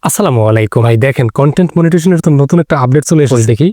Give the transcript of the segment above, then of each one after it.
আসসালামু আলাইকুম ভাই। দেখেন কন্টেন্ট মনিটাইজেশনের তো নতুন একটা আপডেট চলে এসেছে দেখি।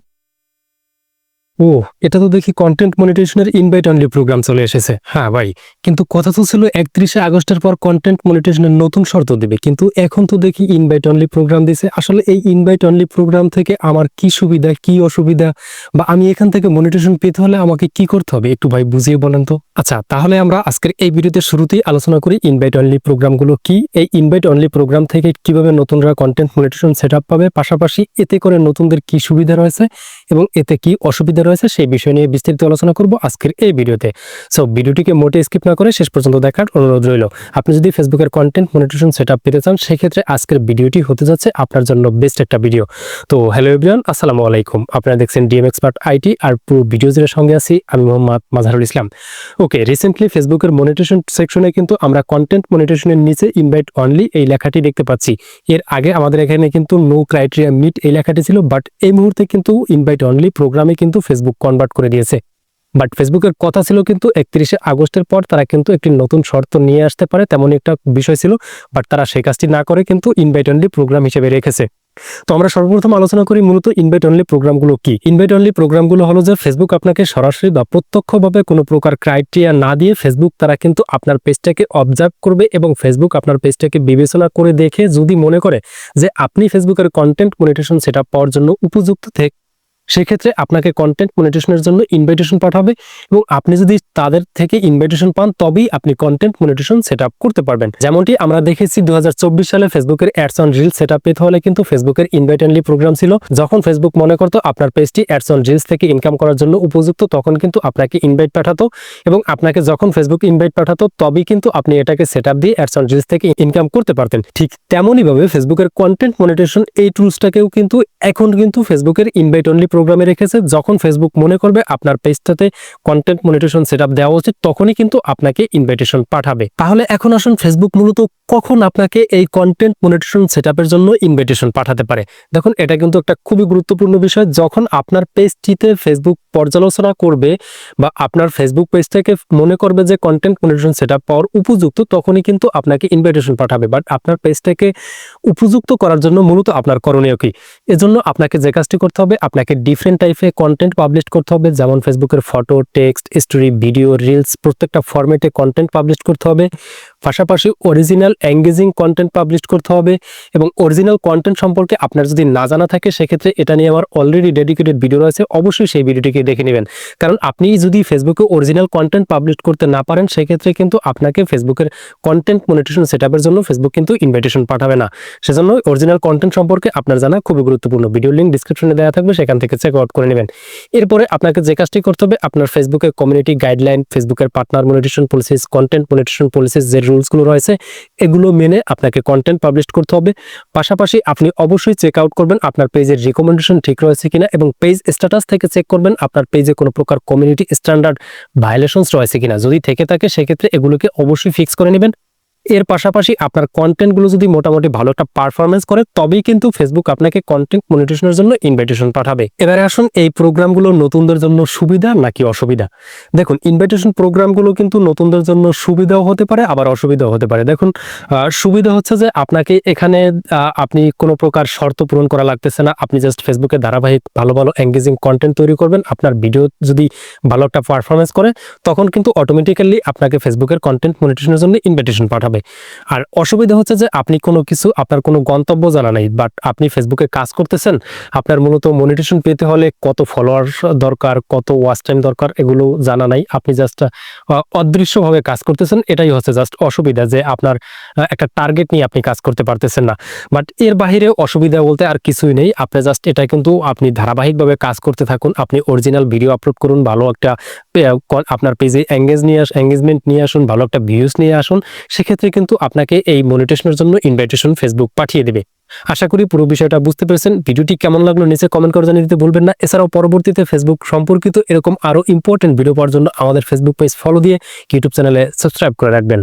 ও, এটা তো দেখি কন্টেন্ট মনিটাইজেশনের ইনভাইট অনলি প্রোগ্রাম চলে এসেছে। হ্যাঁ ভাই, কিন্তু কথা তো ছিল ৩১শে আগস্টের পর কন্টেন্ট মনিটাইজেশনের নতুন শর্ত দিবে, কিন্তু এখন তো দেখি ইনভাইট অনলি প্রোগ্রাম দিছে। আসলে এই ইনভাইট অনলি প্রোগ্রাম থেকে আমার কি সুবিধা কি অসুবিধা, বা আমি এখান থেকে মনিটাইজেশন পেতে হলে আমাকে কি করতে হবে একটু ভাই বুঝিয়ে বলেন তো। আচ্ছা, তাহলে আমরা আজকের এই ভিডিওতে শুরুতেই আলোচনা করি ইনভাইট অনলি প্রোগ্রামগুলো কি, এই ইনভাইট অনলি প্রোগ্রাম থেকে কিভাবে নতুনরা কন্টেন্ট মনিটাইজেশন সেটআপ পাবে, পাশাপাশি এতে করে নতুনদের কি সুবিধা রয়েছে এবং এতে কি অসুবিধা রয়েছে সেই বিষয় নিয়ে বিস্তারিত আলোচনা করব আজকের এই ভিডিওতে। সো ভিডিওটিকে মোটে স্কিপ না করে শেষ পর্যন্ত দেখার অনুরোধ রইল। আপনি যদি ফেসবুকের কন্টেন্ট মনিটাইজেশন সেটআপ পেতে চান সেক্ষেত্রে আজকের ভিডিওটি হতে যাচ্ছে আপনার জন্য বেস্ট একটা ভিডিও। তো হ্যালো এভরিওয়ান, আসসালামু আলাইকুম। আপনারা দেখছেন ডিএম এক্সপার্ট আইটি, আর পুরো ভিডিও জুড়ে সঙ্গে আছি আমি মোহাম্মদ মাজহারুল ইসলাম। ওকে, রিসেন্টলি ফেসবুকের মনিটাইজেশন সেকশনে কিন্তু আমরা কন্টেন্ট মনিটাইজেশনের নিচে ইনভাইট অনলি এই লেখাটি দেখতে পাচ্ছি। এর আগে আমাদের এখানে কিন্তু নো ক্রাইটেরিয়া মিট এই লেখাটি ছিল, বাট এই মুহূর্তে কিন্তু ইনভাইট অনলি প্রোগ্রামে কিন্তু ফেসবুক কনভার্ট করে দিয়েছে। বাট ফেসবুকের কথা ছিল কিন্তু ৩১শে আগস্টের পর তারা কিন্তু একটি নতুন শর্ত নিয়ে আসতে পারে, তেমন একটা বিষয় ছিল, বাট তারা সেই কাজটি না করে কিন্তু ইনভাইট অনলি প্রোগ্রাম হিসেবে রেখেছে। তো আমরা সর্বপ্রথম আলোচনা করি মূলত ইনভাইট অনলি প্রোগ্রামগুলো কি। ইনভাইট অনলি প্রোগ্রামগুলো হলো যে ফেসবুক আপনাকে সরাসরি বা প্রত্যক্ষভাবে কোনো প্রকার ক্রাইটেরিয়া না দিয়ে ফেসবুক তারা কিন্তু আপনার পেজটাকে অবজার্ভ করবে এবং ফেসবুক আপনার পেজটাকে বিবেচনা করে দেখে যদি মনে করে যে আপনি ফেসবুকের কন্টেন্ট মনিটাইজেশন সেটআপ পাওয়ার জন্য উপযুক্ত সেক্ষেত্রে আপনাকে কন্টেন্ট মনিটাইজেশনের জন্য ইনভাইটেশন পাঠাবে এবং আপনি যদি তাদের থেকে ইনভাইটেশন পান তবেই আপনি কন্টেন্ট মনিটাইজেশন সেটআপ করতে পারবেন। যেমনটি আমরা দেখেছি 2024 সালে ফেসবুকের অ্যাডস অন রিলস সেটআপ পেতে হলে কিন্তু ফেসবুকের ইনভাইট অনলি প্রোগ্রাম ছিল। যখন ফেসবুক মনে করতো আপনার পেজটি অ্যাডস অন রিলস থেকে ইনকাম করার জন্য উপযুক্ত তখন কিন্তু আপনাকে ইনভাইট পাঠাতো, এবং আপনাকে যখন ফেসবুক ইনভাইট পাঠাতো তবেই কিন্তু আপনি এটাকে সেটআপ দিয়ে অ্যাডস অন রিলস থেকে ইনকাম করতে পারতেন। ঠিক তেমনই ভাবে ফেসবুকের কন্টেন্ট মনিটাইজেশন এই টুলসটাকেও কিন্তু এখন কিন্তু ফেসবুকের ইনভাইট অনলি প্রোগ্রামে রেখেছে। যখন ফেসবুক মনে করবে আপনার পেজটাতে কন্টেন্ট মনিটাইজেশন সেটআপ দেওয়া উচিত তখনই কিন্তু আপনাকে ইনভাইটেশন পাঠাবে। তাহলে এখন আসুন ফেসবুক মূলত কখন আপনাকে এই কন্টেন্ট মনিটাইজেশন সেটআপের জন্য ইনভাইটেশন পাঠাতে পারে। দেখুন, এটা কিন্তু একটা খুবই গুরুত্বপূর্ণ বিষয়। যখন আপনার পেজটিতে ফেসবুক পর্যালোচনা করবে বা আপনার ফেসবুক পেজ থেকে মনে করবে যে কন্টেন্ট মনিটাইজেশন সেটআপ পাওয়ার উপযুক্ত তখনই কিন্তু আপনাকে ইনভাইটেশন পাঠাবে। বাট আপনার পেজটাকে উপযুক্ত করার জন্য মূলত আপনার করণীয় কি? এজন্য আপনাকে যে কাজটি করতে হবে, আপনাকে ডিফারেন্ট টাইপের কন্টেন্ট পাবলিশ করতে হবে। যেমন ফেসবুকের photo, text, story, video, reels প্রত্যেকটা ফরম্যাটে কন্টেন্ট পাবলিশ করতে হবে। পাশাপাশি অরিজিনাল এঙ্গেজিং কন্টেন্ট পাবলিশ করতে হবে, এবং অরিজিনাল কন্টেন্ট সম্পর্কে আপনার যদি না জানা থাকে সেক্ষেত্রে এটা নিয়ে আমার অলরেডি ডেডিকেটেড ভিডিও রয়েছে, অবশ্যই সেই ভিডিওটিকে দেখে নেবেন। কারণ আপনি যদি ফেসবুকে অরিজিনাল কন্টেন্ট পাবলিশ করতে না পারেন সেক্ষেত্রে কিন্তু আপনাকে ফেসবুকের কন্টেন্ট মনিটাইজেশন সেটআপের জন্য ফেসবুক কিন্তু ইনভাইটেশন পাঠাবে না। সেজন্য অরিজিনাল কন্টেন্ট সম্পর্কে আপনার জানা খুবই গুরুত্বপূর্ণ। ভিডিও লিঙ্ক ডিসক্রিপশনে দেওয়া থাকবে, সেখান থেকে চেক আউট করে নেবেন। এরপরে আপনাকে যে কাজটি করতে হবে, আপনার ফেসবুকের কমিউনিটি গাইডলাইন, ফেসবুকের partner monetisation policies, content monetisation policies যে রুলসগুলো রয়েছে এগুলো মেনে আপনাকে কন্টেন্ট পাবলিশ করতে হবে। পাশাপাশি আপনি অবশ্যই চেক আউট করবেন আপনার পেজের রিকমেন্ডেশন ঠিক রয়েছে কিনা, এবং পেজ স্ট্যাটাস থেকে চেক করবেন আপনার পেজে কোনো প্রকার কমিউনিটি স্ট্যান্ডার্ড ভায়োলেশনস রয়েছে কিনা। যদি থেকে থাকে সেক্ষেত্রে এগুলোকে অবশ্যই ফিক্স করে নেবেন। এর পাশাপাশি আপনার কন্টেন্টগুলো যদি মোটামুটি ভালো একটা পারফরমেন্স করে তবেই কিন্তু ফেসবুক আপনাকে কন্টেন্ট মনিটাইজেশনের জন্য ইনভাইটেশন পাঠাবে। এবারে আসুন এই প্রোগ্রামগুলো নতুনদের জন্য সুবিধা নাকি অসুবিধা। দেখুন, ইনভাইটেশন প্রোগ্রামগুলো কিন্তু নতুনদের জন্য সুবিধাও হতে পারে আবার অসুবিধাও হতে পারে। দেখুন, সুবিধা হচ্ছে যে আপনাকে এখানে আপনি কোনো প্রকার শর্ত পূরণ করা লাগতেছে না। আপনি জাস্ট ফেসবুকে ধারাবাহিক ভালো ভালো এঙ্গেজিং কন্টেন্ট তৈরি করবেন, আপনার ভিডিও যদি ভালো একটা পারফরমেন্স করে তখন কিন্তু অটোমেটিক্যালি আপনাকে ফেসবুকের কন্টেন্ট মনিটাইজেশনের জন্য ইনভাইটেশন পাঠাবে। আর অসুবিধা হচ্ছে যে আপনি কোনো কিছু, আপনার কোনো গন্তব্য জানা নাই, বাট আপনি ফেসবুকে কাজ করতেছেন, আপনার মূলত মনিটাইজেশন পেতে হলে কত ফলোয়ার দরকার, কত ওয়াচ টাইম দরকার এগুলো জানা নাই, আপনি জাস্ট অদৃশ্যভাবে কাজ করতেছেন। এটাই হচ্ছে জাস্ট অসুবিধা, যে আপনার একটা টার্গেট নিয়ে আপনি কাজ করতে পারতেছেন না। বাট এর বাহিরে অসুবিধা বলতে আর কিছুই নেই। আপনি জাস্ট এটা কিন্তু আপনি ধারাবাহিকভাবে কাজ করতে থাকুন, আপনি অরিজিনাল ভিডিও আপলোড করুন, ভালো একটা আপনার পেজে এঙ্গেজমেন্ট নিয়ে আসুন, ভালো একটা ভিউজ নিয়ে আসুন, সেক্ষেত্রে কিন্তু আপনাকে এই মনিটাইজেশনের জন্য ইনভাইটেশন ফেসবুক পাঠিয়ে দেবে। আশা করি পুরো বিষয়টা বুঝতে পেরেছেন। ভিডিওটি কেমন লাগলো নিচে কমেন্ট করে জানিয়ে দিতে ভুলবেন না। এছাড়াও পরবর্তীতে ফেসবুক সম্পর্কিত এরকম আরো ইম্পর্টেন্ট ভিডিও পাওয়ার জন্য আমাদের ফেসবুক পেজ ফলো দিয়ে ইউটিউব চ্যানেলে সাবস্ক্রাইব করে রাখবেন।